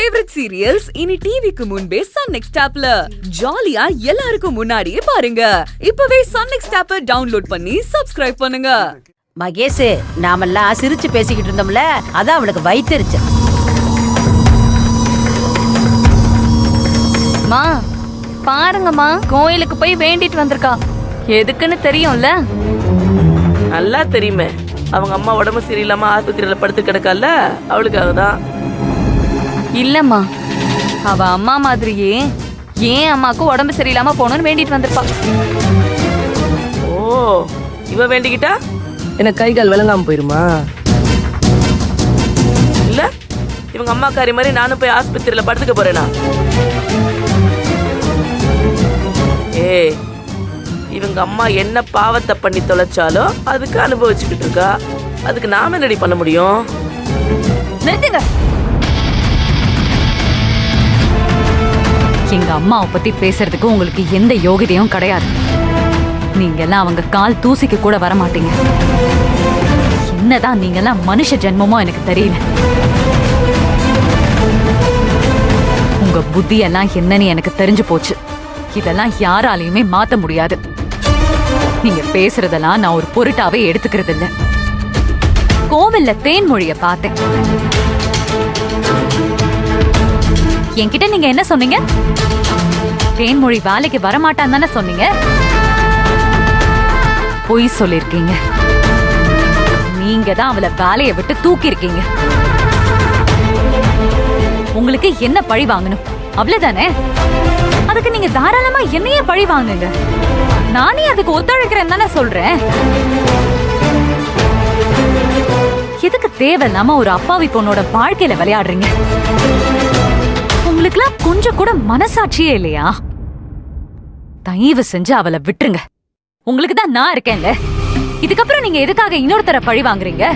Favourite serials இனி டிவிக்கு முன்பே சன் நெக்ஸ்ட் ஆப்ல ஜாலியா எல்லாருக்கும் முன்னாடியே பாருங்க. இப்பவே சன் நெக்ஸ்ட் ஆப்பை டவுன்லோட் பண்ணி சப்ஸ்கிரைப் பண்ணுங்க. மகேஷ், நாமெல்லாம் சிரிச்சு பேசிக்கிட்டு இருந்தோம்ல, அதான் அவளுக்கு வயிற்றுச்சு. மா பாருங்கம்மா, கோயிலுக்கு போய் வேண்டிட்டு வந்திருக்கா. எதுக்குன்னு தெரியும்ல? நல்லா தெரியுமே, அவங்க அம்மா உடம்பு சரியில்லாம ஆஸ்பத்திரியில படுத்து கிடக்கல, அவளுக்காக தான். இல்லம்மா, அவ அம்மா மாதிரியே ஏன் அம்மாக்கு உடம்பு சரியில்லாம போகணும்னு வேண்டிட்டு வந்திருப்பா. ஓ, இவ வேண்டிக்கிட்டா எனக்கு கை கால் விளங்காம போயிருமா? இல்ல இவங்க அம்மாக்காரி மாதிரி நானும் போய் ஆஸ்பத்திரியில படுத்துக்க போறேனா? ஏய், இவங்க அம்மா என்ன பாவத்தை பண்ணி தொலைச்சாலோ அதுக்கு அனுபவிச்சுக்கிட்டு இருக்கா. அதுக்கு நாம என்னடி பண்ண முடியும்? நிறுத்துங்க. எங்க அம்மாவை பத்தி பேசுறதுக்கு உங்களுக்கு எந்த யோகிதையும் கிடையாது. நீங்க எல்லாம் அவங்க கால் தூசிக்கு கூட வர மாட்டீங்க. என்னதான் நீங்க எல்லாம் மனுஷ ஜென்மமோ எனக்கு தெரியல. உங்க புத்தி எல்லாம் என்னன்னு எனக்கு தெரிஞ்சு போச்சு. இதெல்லாம் யாராலையுமே மாத்த முடியாது. நீங்க பேசுறதெல்லாம் நான் ஒரு பொருட்டாவே எடுத்துக்கிறது இல்ல. கோவில்ல தேன்மொழிய பார்த்தேன். என்கிட்ட நீங்க என்ன சொன்னீங்க? தேன்மொழி வேலைக்கு வரமாட்டான்னு தானே சொன்னீங்க. பொய் சொல்லிருக்கீங்க. நீங்க தான் அவளை வேலையை விட்டு தூக்கி இருக்கீங்க. உங்களுக்கு என்ன பழி வாங்கணும்? அவ்வளவுதானே. அதுக்கு நீங்க தாராளமா என்னையே பழி வாங்குங்க. நானே அதுக்கு ஒத்துழைக்கிறேன் தானே சொல்றேன். எதுக்கு தேவையில்லாம ஒரு அப்பாவி பொண்ணோட வாழ்க்கையில விளையாடுறீங்க? உங்களுக்குலாம் கொஞ்சம் கூட மனசாட்சியே இல்லையா? தயவு செஞ்சு அவளை விட்டுருங்க. உங்களுக்கு தான் நான் இருக்கேங்க. இதுக்கப்புறம் நீங்க எதுக்காக இன்னொருத்தர பழி வாங்குறீங்க?